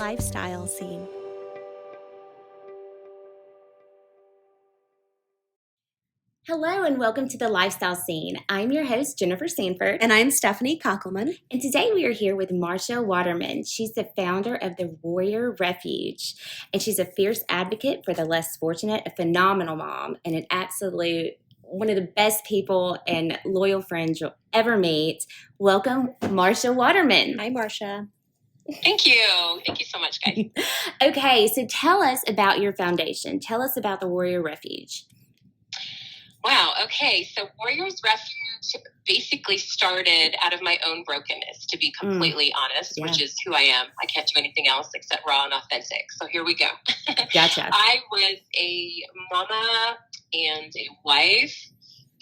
lifestyle scene. Hello and welcome to the Lifestyle Scene. I'm your host, Jennifer Sanford. And I'm Stephanie Kockelman. And today we are here with Marsha Waterman. She's the founder of the Warrior Refuge. And she's a fierce advocate for the less fortunate, a phenomenal mom, and an absolute one of the best people and loyal friends you'll ever meet. Welcome, Marsha Waterman. Hi, Marsha. Thank you. Thank you so much, guys. Okay, so tell us about your foundation. Tell us about the Warrior Refuge. Wow. Okay. So Warriors Refuge basically started out of my own brokenness, to be completely honest, which is who I am. I can't do anything else except raw and authentic. So here we go. Gotcha. I was a mama and a wife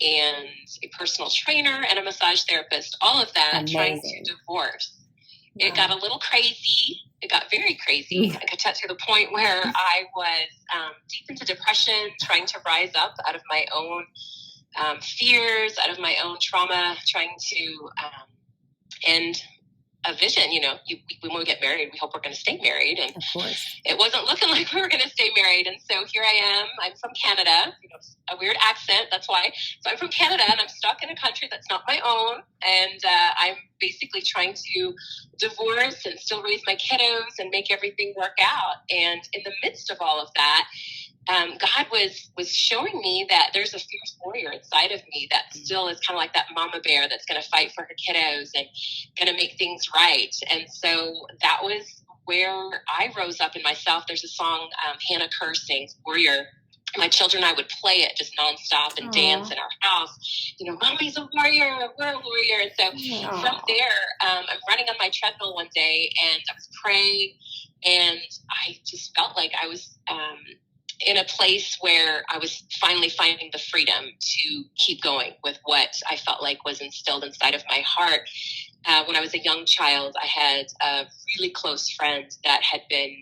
and a personal trainer and a massage therapist, all of that. Amazing. Trying to divorce. It got a little crazy. It got very crazy. I got to the point where I was deep into depression, trying to rise up out of my own fears, out of my own trauma, trying to end a vision. You know, when we get married, we hope we're going to stay married. And of course, it wasn't looking like we were going to stay married. And so here I am. I'm from Canada. You know, a weird accent. That's why. So I'm from Canada, and I'm stuck in a country that's not my own. And I'm basically trying to divorce and still raise my kiddos and make everything work out. And in the midst of all of that, God was showing me that there's a fierce warrior inside of me that still is kind of like that mama bear that's going to fight for her kiddos and going to make things right. And so that was where I rose up in myself. There's a song Hannah Kerr sings, Warrior. My children and I would play it just nonstop and dance in our house. You know, Mommy's a warrior, we're a warrior. And so from there, I'm running on my treadmill one day and I was praying and I just felt like I was in a place where I was finally finding the freedom to keep going with what I felt like was instilled inside of my heart. When I was a young child, I had a really close friend that had been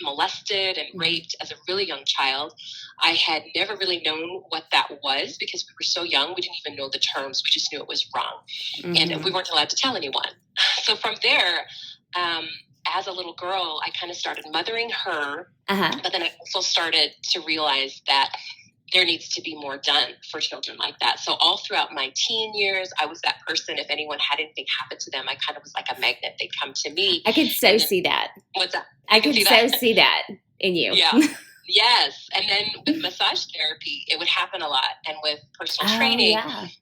molested and raped as a really young child. I had never really known what that was because we were so young. We didn't even know the terms. We just knew it was wrong. And we weren't allowed to tell anyone. So from there, as a little girl, I kind of started mothering her, but then I also started to realize that there needs to be more done for children like that. So all throughout my teen years, I was that person. If anyone had anything happen to them, I kind of was like a magnet. They'd come to me. I could see that. What's that? I could see that in you. Yeah. Yes. And then with massage therapy, it would happen a lot. And with personal training,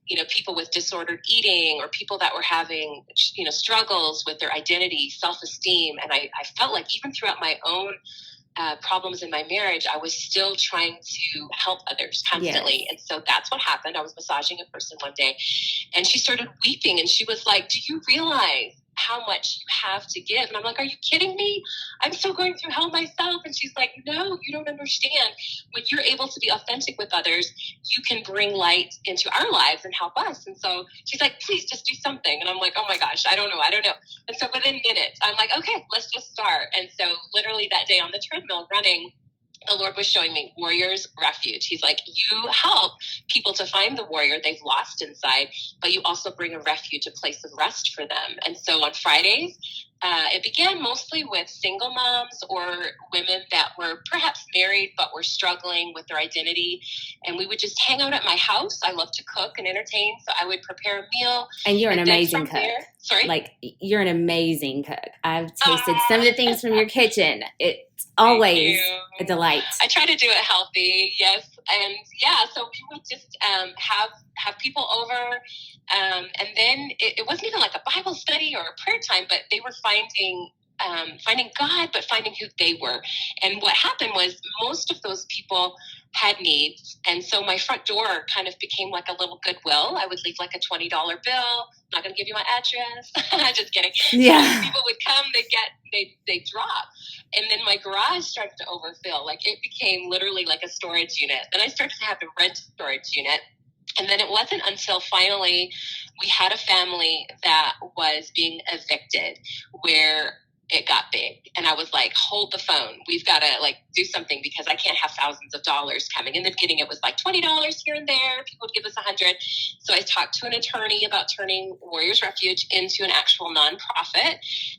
you know, people with disordered eating or people that were having, you know, struggles with their identity, self-esteem. And I felt like even throughout my own problems in my marriage, I was still trying to help others constantly. And so that's what happened. I was massaging a person one day and she started weeping and she was like, do you realize how much you have to give? And I'm like, are you kidding me? I'm still going through hell myself. And she's like, no, you don't understand. When you're able to be authentic with others, you can bring light into our lives and help us. And so she's like, please just do something. And I'm like, oh my gosh, I don't know. And so within minutes, I'm like, okay, let's just start. And so literally that day on the treadmill running, the Lord was showing me Warriors Refuge. He's like, you help people to find the warrior they've lost inside, but you also bring a refuge, a place of rest for them. And so on Fridays, it began mostly with single moms or women that were perhaps married but were struggling with their identity. And we would just hang out at my house. I love to cook and entertain, so I would prepare a meal. And you're an amazing cook. Sorry? Like, you're an amazing cook. I've tasted some of the things from your kitchen. It's always a delight. I try to do it healthy, yes. And so we would just have people over. And then it wasn't even like a Bible study or a prayer time, but they were finding God, but finding who they were. And what happened was most of those people had needs. And so my front door kind of became like a little Goodwill. I would leave like a $20 bill. I'm not going to give you my address. Just kidding. Yeah. So people would come, they drop. And then my garage started to overfill. Like it became literally like a storage unit. Then I started to have to rent a storage unit. And then it wasn't until finally we had a family that was being evicted where it got big. And I was like, hold the phone. We've got to like do something because I can't have thousands of dollars coming. In the beginning, it was like $20 here and there. People would give us $100. So I talked to an attorney about turning Warriors Refuge into an actual nonprofit.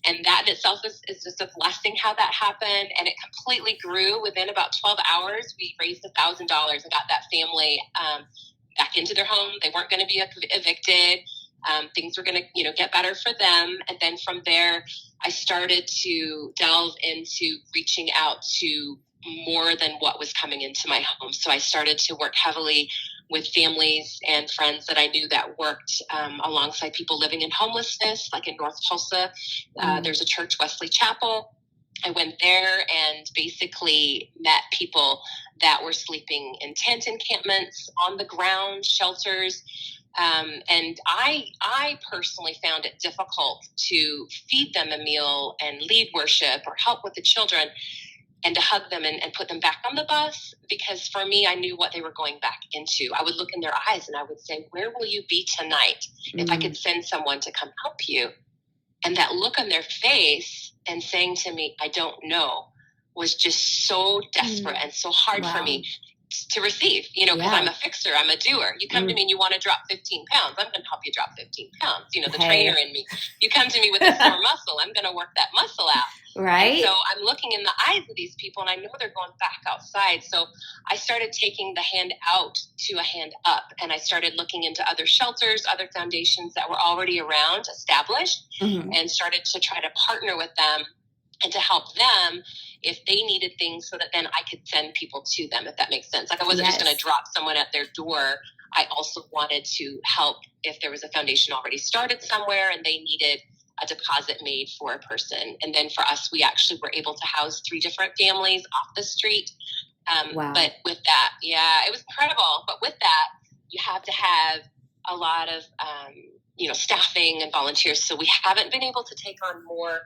And that in itself is just a blessing how that happened. And it completely grew within about 12 hours. We raised $1,000 and got that family back into their home. They weren't going to be evicted. Things were going to, get better for them. And then from there, I started to delve into reaching out to more than what was coming into my home. So I started to work heavily with families and friends that I knew that worked alongside people living in homelessness, like in North Tulsa. There's a church, Wesley Chapel. I went there and basically met people that were sleeping in tent encampments, on the ground, shelters. And I personally found it difficult to feed them a meal and lead worship or help with the children and to hug them and put them back on the bus, because for me, I knew what they were going back into. I would look in their eyes and I would say, where will you be tonight if I could send someone to come help you? And that look on their face and saying to me, I don't know, was just so desperate and so hard for me to receive, because I'm a fixer, I'm a doer. You come to me and you want to drop 15 pounds. I'm going to help you drop 15 pounds. The trainer in me. You come to me with a sore muscle. I'm going to work that muscle out. Right. And so I'm looking in the eyes of these people and I know they're going back outside. So I started taking the hand out to a hand up, and I started looking into other shelters, other foundations that were already around, established, and started to try to partner with them and to help them if they needed things, so that then I could send people to them, if that makes sense. Like I wasn't just going to drop someone at their door. I also wanted to help if there was a foundation already started somewhere and they needed a deposit made for a person. And then for us, we actually were able to house 3 different families off the street. But with that, it was incredible. But with that, you have to have a lot of, staffing and volunteers. So we haven't been able to take on more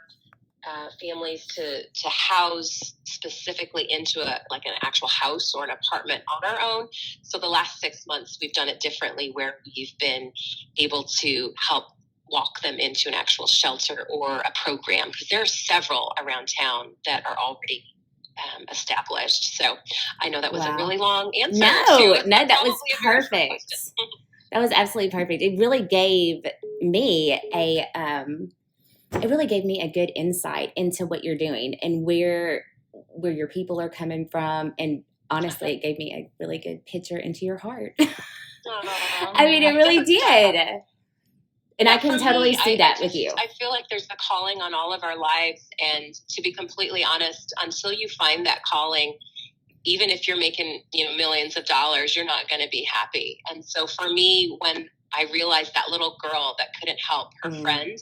families to house specifically into an actual house or an apartment on our own. So the last 6 months, we've done it differently, where we've been able to help walk them into an actual shelter or a program, because there are several around town that are already established. So I know that was a really long answer. No, that was perfect. That was absolutely perfect. It really gave me a good insight into what you're doing and where your people are coming from. And honestly, it gave me a really good picture into your heart. I mean, it really did. And I can totally see that with you. I feel like there's a calling on all of our lives. And to be completely honest, until you find that calling, even if you're making, millions of dollars, you're not going to be happy. And so for me, when I realized that little girl that couldn't help her friend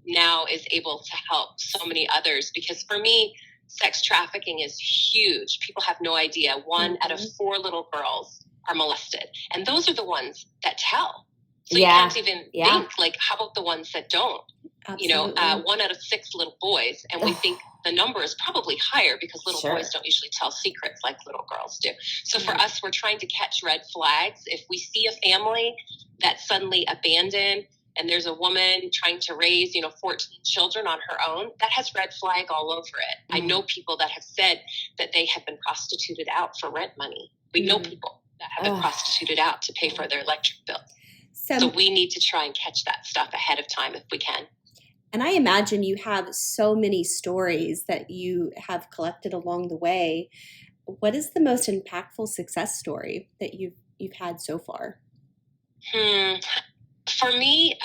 now is able to help so many others, because for me, sex trafficking is huge. People have no idea. 1 out of 4 little girls are molested. And those are the ones that tell. So you can't even think, how about the ones that don't? Absolutely. 1 out of 6 little boys. And we think the number is probably higher because little boys don't usually tell secrets like little girls do. So for us, we're trying to catch red flags. If we see a family that's suddenly abandoned and there's a woman trying to raise, 14 children on her own, that has red flag all over it. I know people that have said that they have been prostituted out for rent money. We know people that have been prostituted out to pay for their electric bill. So we need to try and catch that stuff ahead of time if we can. And I imagine you have so many stories that you have collected along the way. What is the most impactful success story that you've had so far? For me,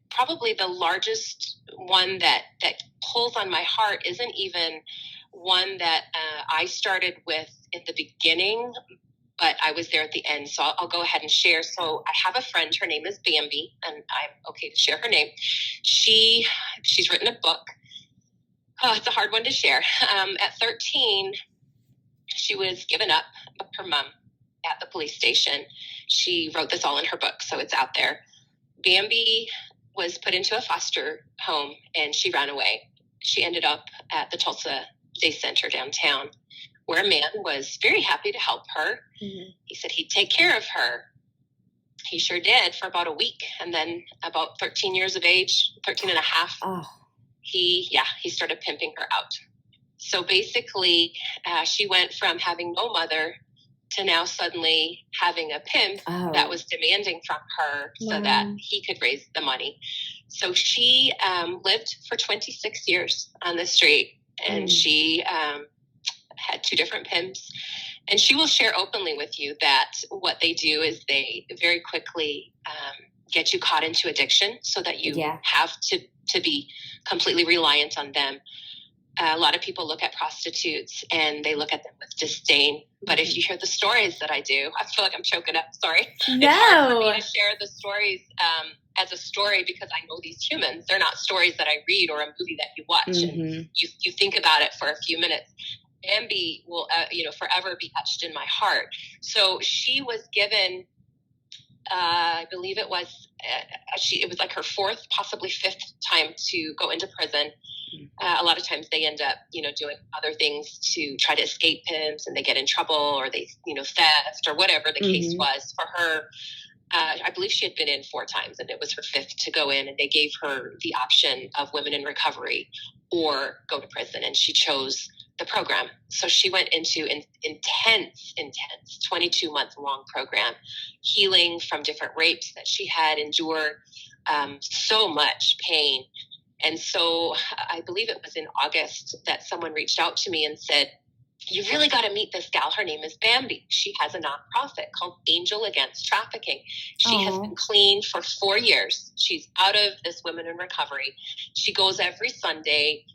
probably the largest one that pulls on my heart isn't even one that I started with in the beginning, but I was there at the end. So I'll go ahead and share. So I have a friend, her name is Bambi, and I'm okay to share her name. She's written a book. Oh, it's a hard one to share. At 13, she was given up by her mom at the police station. She wrote this all in her book, so it's out there. Bambi was put into a foster home, and she ran away. She ended up at the Tulsa Day Center downtown, where a man was very happy to help her. He said he'd take care of her. He sure did for about a week. And then about 13 years of age, 13 and a half, he started pimping her out. So basically, she went from having no mother to now suddenly having a pimp that was demanding from her so that he could raise the money. So she lived for 26 years on the street, and she had 2 different pimps. And she will share openly with you that what they do is they very quickly get you caught into addiction so that you have to be completely reliant on them. A lot of people look at prostitutes and they look at them with disdain. But if you hear the stories that I do, I feel like I'm choking up. Sorry. No. It's hard for me to share the stories as a story because I know these humans. They're not stories that I read or a movie that you watch and you think about it for a few minutes. Bambi will, forever be etched in my heart. So she was given, I believe it was like her 4th, possibly 5th time to go into prison. A lot of times they end up, doing other things to try to escape pimps, and they get in trouble, or they, theft, or whatever the case was. For her, I believe she had been in 4 times, and it was her 5th to go in, and they gave her the option of women in recovery or go to prison, and she chose the program. So she went into an intense 22-month long program, healing from different rapes that she had endured, so much pain. And so I believe it was in August that someone reached out to me and said, you really got to meet this gal. Her name is Bambi. She has a nonprofit called Angel Against Trafficking. She has been clean for 4 years. She's out of this Women in Recovery. She goes every Sunday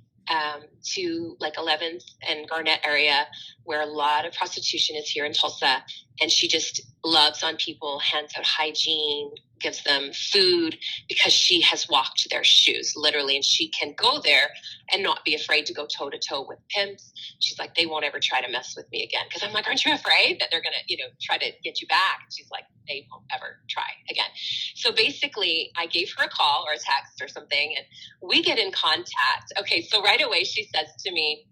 to like 11th and Garnett area, where a lot of prostitution is here in Tulsa. And she just loves on people, hands out hygiene, gives them food, because she has walked their shoes, literally. And she can go there and not be afraid to go toe to toe with pimps. She's like, they won't ever try to mess with me again. Because I'm like, aren't you afraid that they're going to, try to get you back? And she's like, they won't ever try again. So basically, I gave her a call or a text or something, and we get in contact. Okay, so right away she says to me,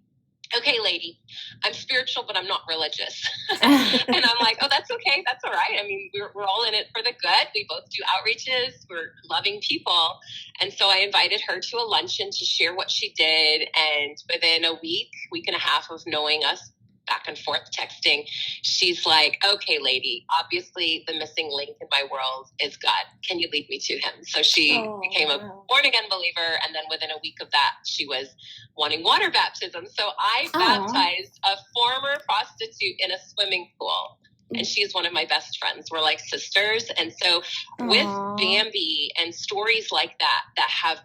okay, lady, I'm spiritual, but I'm not religious. And I'm like, oh, that's okay. That's all right. I mean, we're all in it for the good. We both do outreaches. We're loving people. And so I invited her to a luncheon to share what she did. And within a week and a half of knowing us, back and forth texting, she's like, okay, lady, obviously the missing link in my world is God. Can you lead me to him? So she became a born again believer. And then within a week of that, she was wanting water baptism. So I baptized a former prostitute in a swimming pool. And she's one of my best friends. We're like sisters. And so with Bambi and stories like that have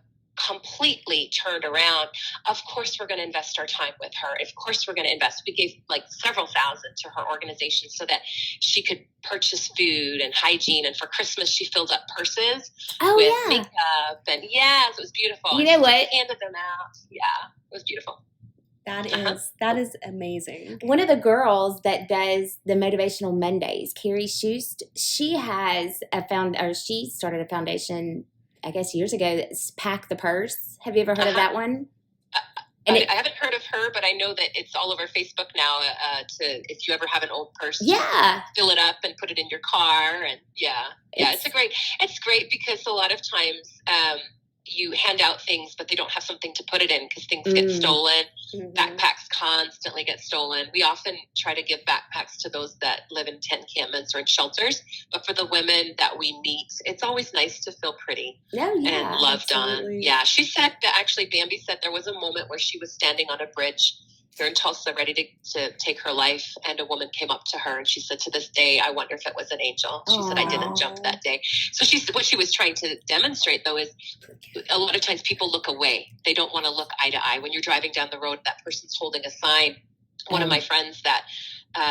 completely turned around, of course we're going to invest our time with her. Of course we're going to invest. We gave like several thousand to her organization so that she could purchase food and hygiene. And for Christmas, she filled up purses with makeup. And so it was beautiful. You know what? Handed them out. Yeah, it was beautiful. That is amazing. One of the girls that does the Motivational Mondays, Carrie Schust, she started a foundation, I guess years ago, that's Pack the Purse. Have you ever heard of that one? I haven't heard of her, but I know that it's all over Facebook now. If you ever have an old purse, fill it up and put it in your car, and it's great because a lot of times you hand out things, but they don't have something to put it in because things get stolen. Backpacks constantly get stolen. We often try to give backpacks to those that live in tent encampments or in shelters. But for the women that we meet, it's always nice to feel pretty and loved on. Yeah, she said that actually Bambi said there was a moment where she was standing on a bridge here in Tulsa ready to take her life, and a woman came up to her and she said, to this day, I wonder if it was an angel. She said, I didn't jump that day. So what she was trying to demonstrate, though, is a lot of times people look away. They don't want to look eye to eye. When you're driving down the road, that person's holding a sign. One of my friends that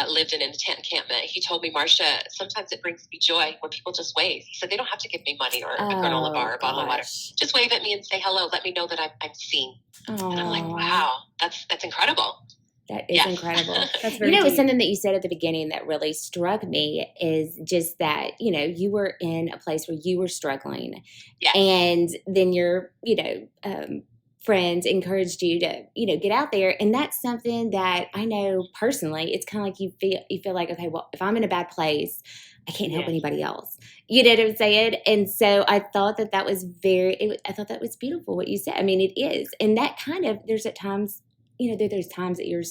lived in a tent encampment, he told me, Marsha, sometimes it brings me joy when people just wave. He said, they don't have to give me money or a granola bar or a bottle of water. Just wave at me and say hello. Let me know that I'm seen. And I'm like, wow, that's incredible. That is incredible. That's very deep. Something that you said at the beginning that really struck me is just that, you were in a place where you were struggling. Yes. And then your, friends encouraged you to, get out there. And that's something that I know personally, it's kind of like you feel like, okay, well, if I'm in a bad place, I can't help anybody else. You know what I'm saying? And so I thought that was I thought that was beautiful what you said. I mean, it is. And that kind of, there's at times, there's times that you're,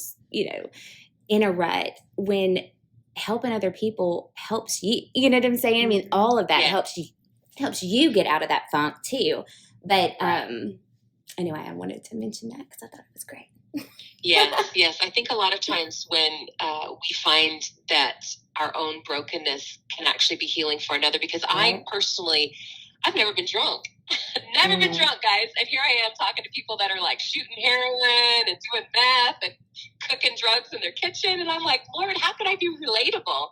in a rut when helping other people helps you. You know what I'm saying? I mean, all of that helps you get out of that funk too. But anyway, I wanted to mention that because I thought it was great. Yes. I think a lot of times when we find that our own brokenness can actually be healing for another, because I personally, I've never been drunk. Never been drunk, guys. And here I am talking to people that are like shooting heroin and doing meth and cooking drugs in their kitchen. And I'm like, Lord, how can I be relatable?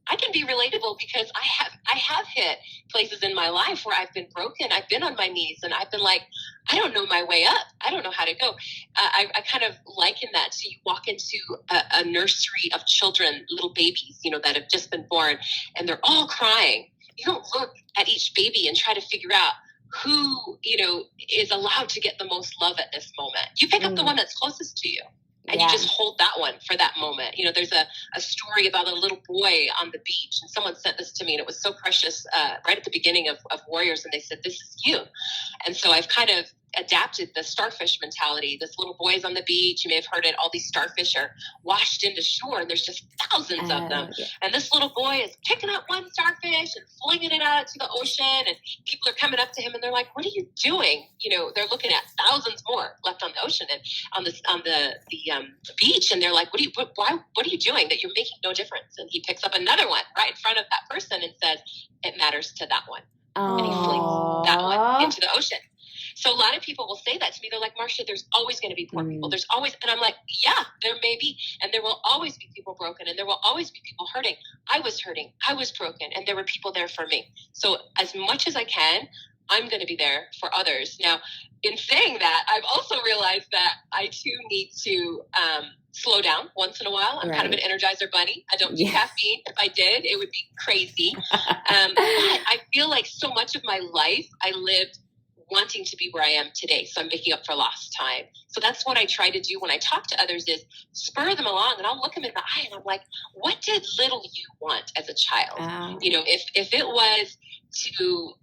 I can be relatable because I have hit places in my life where I've been broken. I've been on my knees and I've been like, I don't know my way up. I don't know how to go. I kind of liken that to you walk into a nursery of children, little babies, that have just been born, and they're all crying. You don't look at each baby and try to figure out who, is allowed to get the most love at this moment. You pick up the one that's closest to you. And you just hold that one for that moment. There's a story about a little boy on the beach, and someone sent this to me, and it was so precious right at the beginning of Warriors, and they said, this is you. And so I've kind of adapted the starfish mentality. This little boy is on the beach. You may have heard it. All these starfish are washed into shore, and there's just thousands of them. Yeah. And this little boy is picking up one starfish and flinging it out to the ocean, and people are coming up to him, and they're like, what are you doing? They're looking at thousands more left on the ocean and on the beach, and they're like, what are you doing that you're making no difference? And he picks up another one right in front of that person and says, it matters to that one. And he flings that one into the ocean. So a lot of people will say that to me. They're like, Marsha, there's always going to be poor people. There's always, and I'm like, yeah, there may be. And there will always be people broken, and there will always be people hurting. I was hurting. I was broken, and there were people there for me. So as much as I can, I'm going to be there for others. Now, in saying that, I've also realized that I too need to slow down once in a while. I'm kind of an Energizer bunny. I don't do caffeine. If I did, it would be crazy. But I feel like so much of my life I lived wanting to be where I am today. So I'm making up for lost time. So that's what I try to do when I talk to others, is spur them along, and I'll look them in the eye and I'm like, what did little you want as a child? If it was to,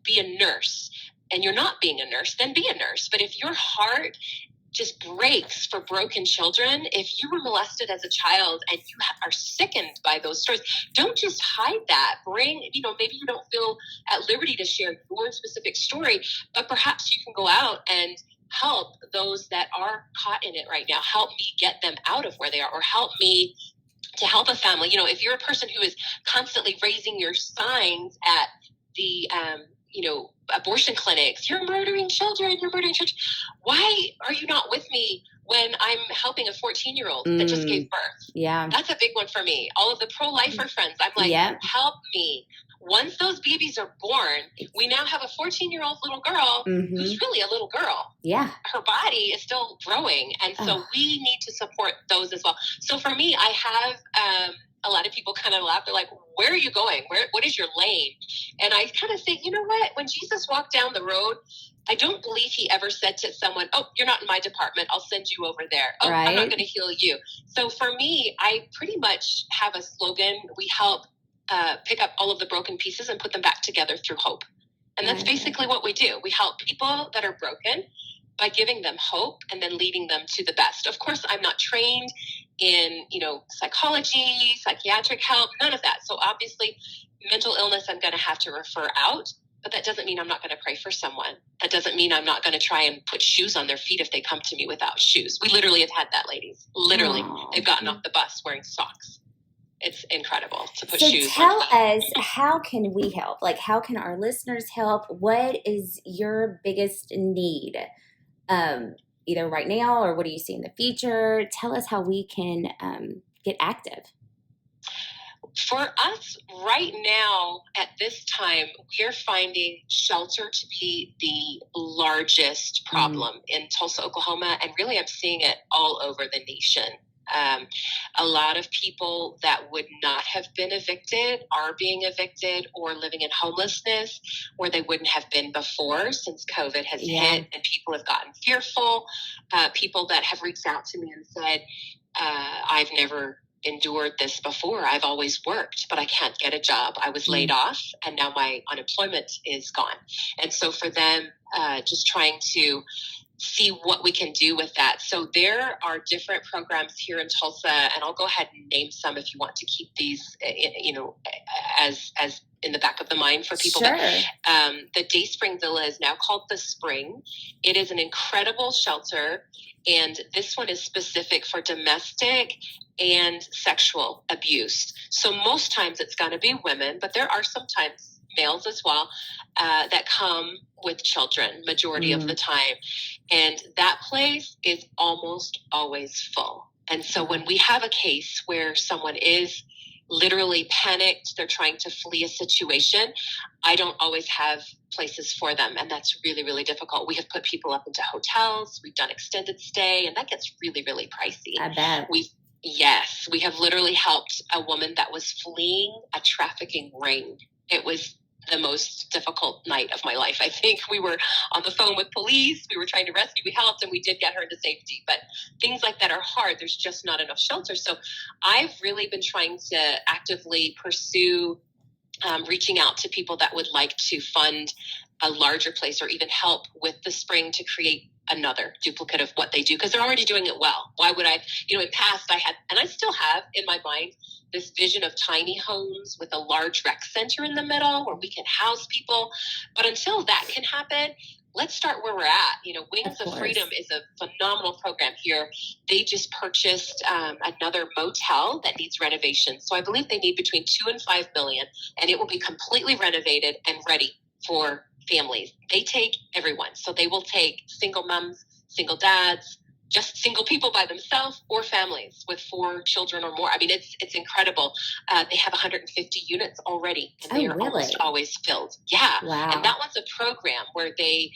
be a nurse, and you're not being a nurse, then be a nurse. But if your heart just breaks for broken children, if you were molested as a child and you are sickened by those stories, don't just hide that. Bring, maybe you don't feel at liberty to share your specific story, but perhaps you can go out and help those that are caught in it right now. Help me get them out of where they are, or help me to help a family. If you're a person who is constantly raising your signs at the, abortion clinics, you're murdering children. Why are you not with me when I'm helping a 14-year-old that just gave birth? Yeah. That's a big one for me. All of the pro-lifer friends, I'm like, help me. Once those babies are born, we now have a 14-year-old little girl who's really a little girl. Yeah. Her body is still growing. And so we need to support those as well. So for me, I have a lot of people kind of laugh. They're like, where are you going? What is your lane? And I kind of say, you know what? When Jesus walked down the road, I don't believe he ever said to someone, oh, you're not in my department. I'll send you over there. Oh, I'm not going to heal you. So for me, I pretty much have a slogan. We help pick up all of the broken pieces and put them back together through hope. And that's basically what we do. We help people that are broken by giving them hope and then leading them to the best. Of course, I'm not trained in, psychology, psychiatric help, none of that. So obviously, mental illness, I'm going to have to refer out, but that doesn't mean I'm not going to pray for someone. That doesn't mean I'm not going to try and put shoes on their feet if they come to me without shoes. We literally have had that, ladies. Literally, they've gotten off the bus wearing socks. It's incredible to put shoes on. So tell us, how can we help? Like, how can our listeners help? What is your biggest need? Either right now, or what do you see in the future? Tell us how we can get active. For us right now, at this time, we're finding shelter to be the largest problem in Tulsa, Oklahoma, and really I'm seeing it all over the nation. A lot of people that would not have been evicted are being evicted or living in homelessness where they wouldn't have been before, since COVID has hit and people have gotten fearful. People that have reached out to me and said, I've never endured this before. I've always worked, but I can't get a job. I was laid off and now my unemployment is gone. And so for them, just trying to see what we can do with that. So there are different programs here in Tulsa, and I'll go ahead and name some if you want to keep these, as in the back of the mind for people. Sure. But, the Day Spring Villa is now called The Spring. It is an incredible shelter, and this one is specific for domestic and sexual abuse. So most times it's going to be women, but there are sometimes males as well that come with children, majority of the time. And that place is almost always full. And so when we have a case where someone is literally panicked, they're trying to flee a situation, I don't always have places for them. And that's really, really difficult. We have put people up into hotels. We've done extended stay, and that gets really, really pricey. I bet. Yes, we have literally helped a woman that was fleeing a trafficking ring. It was the most difficult night of my life. I think we were on the phone with police. We were trying to rescue. We helped, and we did get her into safety. But things like that are hard. There's just not enough shelters. So I've really been trying to actively pursue reaching out to people that would like to fund a larger place or even help with the Spring to create another duplicate of what they do, because they're already doing it well. Why would I, in past I had, and I still have in my mind, this vision of tiny homes with a large rec center in the middle where we can house people. But until that can happen, let's start where we're at. Wings of Freedom is a phenomenal program here. They just purchased another motel that needs renovation. So I believe they need between $2 and $5 million, and it will be completely renovated and ready for families. They take everyone. So they will take single moms, single dads, just single people by themselves, or families with 4 children or more. I mean, it's incredible. They have 150 units already, and they are almost always filled. Yeah. Wow. And that one's a program where they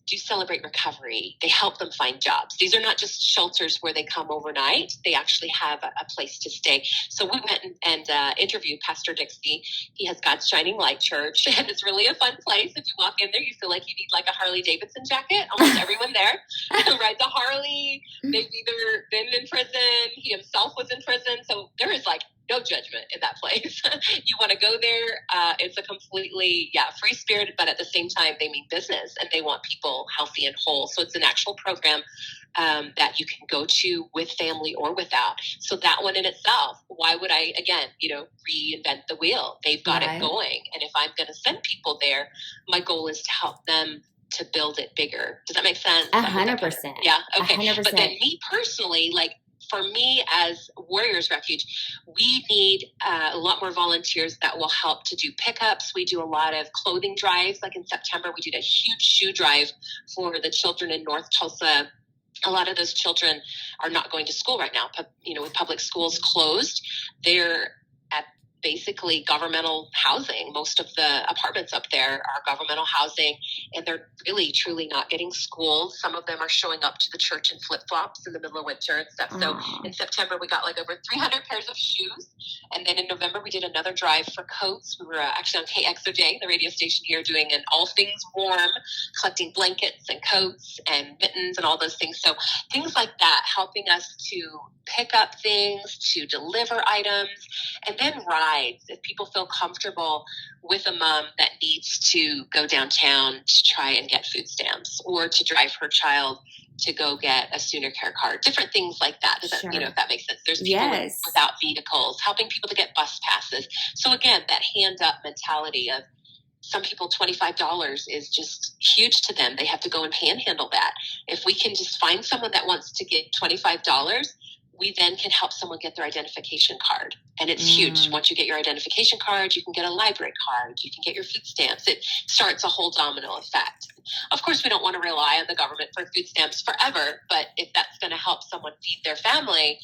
do celebrate recovery. They help them find jobs. These are not just shelters where they come overnight. They actually have a place to stay. So we went and interviewed Pastor Dixie. He has God's Shining Light Church, and it's really a fun place. If you walk in there, you feel like you need like a Harley Davidson jacket. Almost everyone there rides a Harley. They've either been in prison. He himself was in prison. So there is like no judgment in that place. You want to go there. It's a completely, free spirit, but at the same time, they mean business and they want people healthy and whole. So it's an actual program that you can go to with family or without. So that one in itself, why would I, again, reinvent the wheel? They've got it going. And if I'm going to send people there, my goal is to help them to build it bigger. Does that make sense? 100%. Yeah. Okay. 100%. But then me personally, for me as Warriors Refuge, we need a lot more volunteers that will help to do pickups. We do a lot of clothing drives. Like in September, we did a huge shoe drive for the children in North Tulsa. A lot of those children are not going to school right now. With public schools closed, they're at basically governmental housing. Most of the apartments up there are governmental housing, and they're really, truly not getting schooled. Some of them are showing up to the church in flip-flops in the middle of winter and stuff. So in September, we got over 300 pairs of shoes. And then in November, we did another drive for coats. We were actually on KXOJ, the radio station here, doing an all things warm, collecting blankets and coats and mittens and all those things. So things like that, helping us to pick up things, to deliver items, and then rides. If people feel comfortable with a mom that needs to go downtown to try and get food stamps, or to drive her child to go get a Sooner Care card, different things like that. Does that, if that makes sense. There's people without vehicles, helping people to get bus passes. So again, that hand up mentality of some people, $25 is just huge to them. They have to go and panhandle that. If we can just find someone that wants to get $25, we then can help someone get their identification card. And it's huge. Once you get your identification card, you can get a library card. You can get your food stamps. It starts a whole domino effect. Of course, we don't want to rely on the government for food stamps forever, but if that's going to help someone feed their family,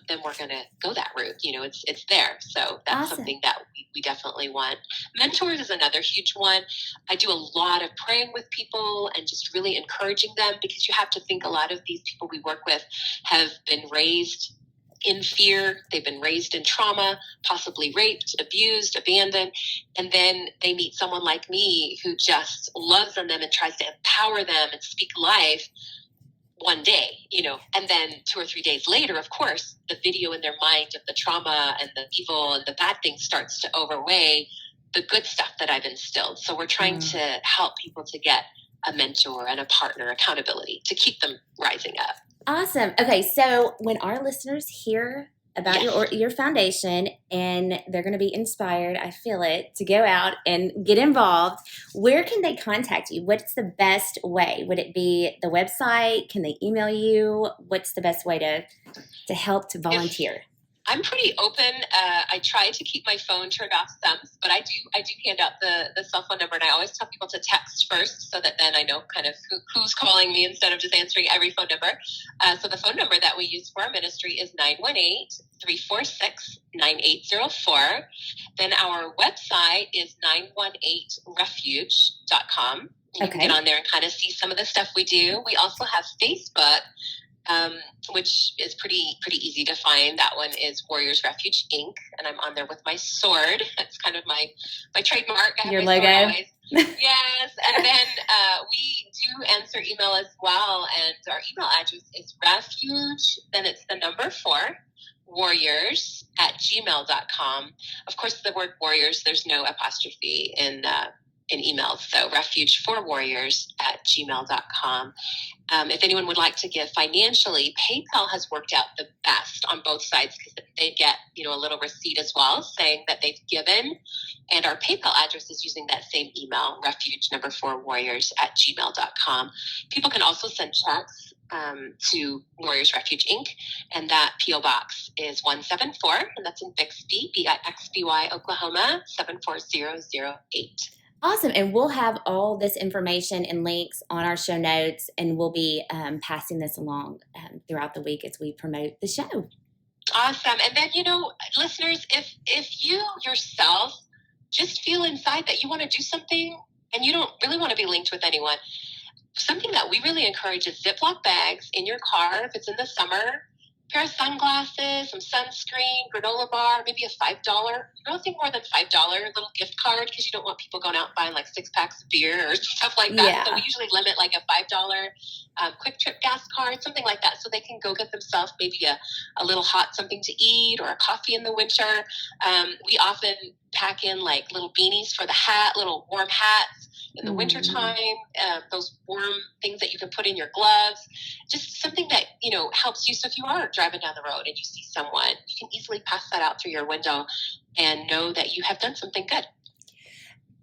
then we're going to go that route. It's there. So that's something that we definitely want. Mentors is another huge one. I do a lot of praying with people and just really encouraging them, because you have to think a lot of these people we work with have been raised in fear. They've been raised in trauma, possibly raped, abused, abandoned. And then they meet someone like me who just loves on them and tries to empower them and speak life one day, and then 2 or 3 days later, of course, the video in their mind of the trauma and the evil and the bad things starts to overweigh the good stuff that I've instilled. So we're trying to help people to get a mentor and a partner, accountability to keep them rising up. Awesome. Okay, so when our listeners hear about Yes. your foundation and they're going to be inspired, I feel it, to go out and get involved, where can they contact you? What's the best way? Would it be the website? Can they email you? What's the best way to help to volunteer? I'm pretty open. I try to keep my phone turned off some, but I do hand out the cell phone number, and I always tell people to text first, so that then I know kind of who's calling me instead of just answering every phone number. So the phone number that we use for our ministry is 918-346-9804. Then our website is 918refuge.com. You can get on there and kind of see some of the stuff we do. We also have Facebook, which is pretty easy to find. That one is Warriors Refuge Inc. And I'm on there with my sword. That's kind of my trademark. I have your my logo. Sword always. Yes. And then we do answer email as well. And our email address is refuge, then it's the number 4, warriors@gmail.com. Of course, the word warriors, there's no apostrophe in emails. So refuge4warriors@gmail.com. If anyone would like to give financially, PayPal has worked out the best on both sides, because they get, a little receipt as well saying that they've given. And our PayPal address is using that same email, refuge4warriors@gmail.com. People can also send checks to Warriors Refuge Inc. And that P.O. Box is 174, and that's in Bixby, Bixby, Oklahoma, 74008. Awesome. And we'll have all this information and links on our show notes, and we'll be passing this along throughout the week as we promote the show. Awesome. And then, listeners, if you yourself just feel inside that you want to do something and you don't really want to be linked with anyone, something that we really encourage is Ziploc bags in your car if it's in the summer, pair of sunglasses, some sunscreen, granola bar, maybe a $5, nothing more than $5 little gift card, because you don't want people going out and buying like 6 packs of beer or stuff like that. Yeah. So we usually limit like a $5 quick trip gas card, something like that, so they can go get themselves maybe a little hot something to eat or a coffee in the winter. We often pack in like little beanies for the hat, little warm hats in the wintertime, those warm things that you can put in your gloves, just something that, helps you. So if you are driving down the road and you see someone, you can easily pass that out through your window and know that you have done something good.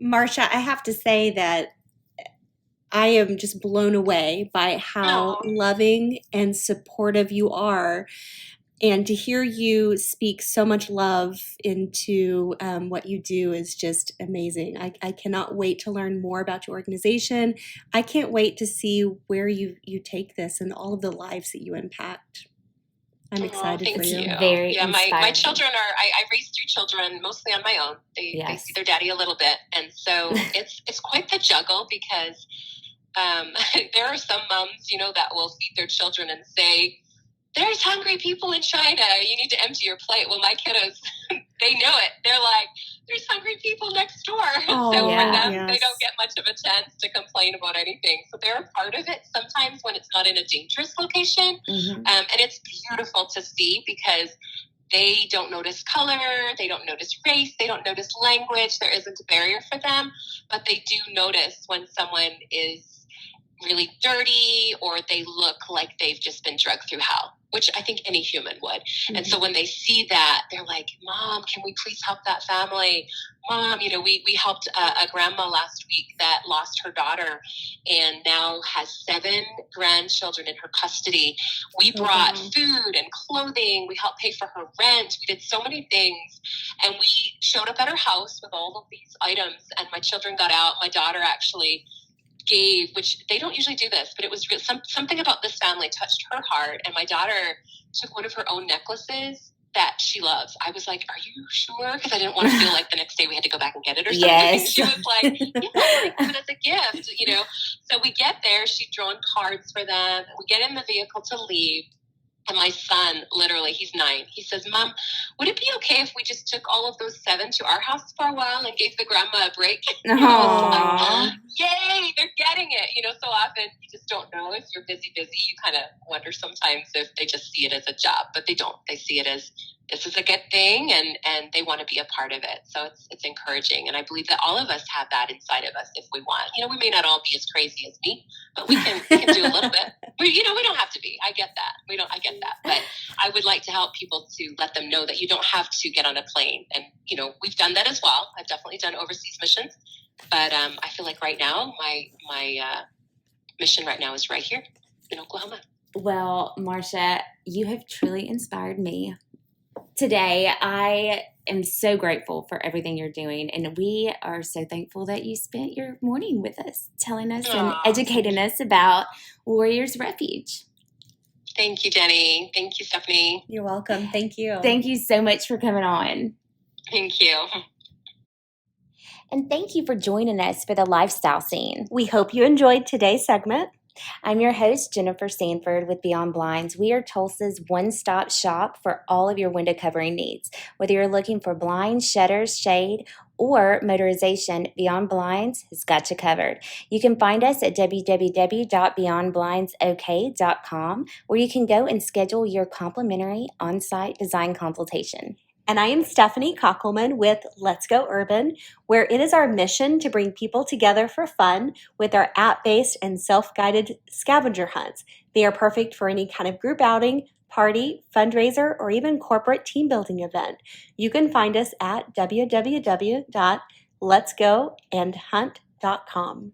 Marsha, I have to say that I am just blown away by how loving and supportive you are. And to hear you speak so much love into what you do is just amazing. I cannot wait to learn more about your organization. I can't wait to see where you take this and all of the lives that you impact. I'm excited for you. Very my children are, I raised 3 children mostly on my own. They see their daddy a little bit. And so it's quite the juggle, because there are some moms, that will feed their children and say, there's hungry people in China, you need to empty your plate. Well, my kiddos, they know it. They're like, there's hungry people next door. Oh, so for them, they don't get much of a chance to complain about anything. So they're a part of it sometimes when it's not in a dangerous location. And it's beautiful to see, because they don't notice color, they don't notice race, they don't notice language. There isn't a barrier for them, but they do notice when someone is really dirty or they look like they've just been drugged through hell, which I think any human would. And so when they see that, they're like, Mom, can we please help that family? Mom, we helped a grandma last week that lost her daughter and now has 7 grandchildren in her custody. We brought food and clothing. We helped pay for her rent. We did so many things. And we showed up at her house with all of these items. And my children got out. My daughter actually gave, which they don't usually do this, but it was something about this family touched her heart. And my daughter took one of her own necklaces that she loves. I was like, are you sure? Because I didn't want to feel like the next day we had to go back and get it or something. Yes. She was like, yeah, I want to give it as a gift, So we get there, she'd drawn cards for them. We get in the vehicle to leave. And my son, literally, he's 9. He says, Mom, would it be okay if we just took all of those 7 to our house for a while and gave the grandma a break? Aww. Yay, they're getting it. So often you just don't know if you're busy. You kind of wonder sometimes if they just see it as a job, but they don't. They see it as this is a good thing, and they want to be a part of it. So it's encouraging. And I believe that all of us have that inside of us if we want. We may not all be as crazy as me, but we can do a little bit. We don't have to be. I get that. I get that. But I would like to help people to let them know that you don't have to get on a plane. And, we've done that as well. I've definitely done overseas missions. But I feel like right now, my mission right now is right here in Oklahoma. Well, Marsha, you have truly inspired me. Today, I am so grateful for everything you're doing, and we are so thankful that you spent your morning with us, telling us and educating us about Warriors Refuge. Thank you, Jenny. Thank you, Stephanie. You're welcome. Thank you. Thank you so much for coming on. Thank you. And thank you for joining us for the Lifestyle Scene. We hope you enjoyed today's segment. I'm your host, Jennifer Sanford with Beyond Blinds. We are Tulsa's one-stop shop for all of your window covering needs. Whether you're looking for blinds, shutters, shade, or motorization, Beyond Blinds has got you covered. You can find us at www.beyondblindsok.com, where you can go and schedule your complimentary on-site design consultation. And I am Stephanie Kockelman with Let's Go Urban, where it is our mission to bring people together for fun with our app-based and self-guided scavenger hunts. They are perfect for any kind of group outing, party, fundraiser, or even corporate team building event. You can find us at www.letsgoandhunt.com.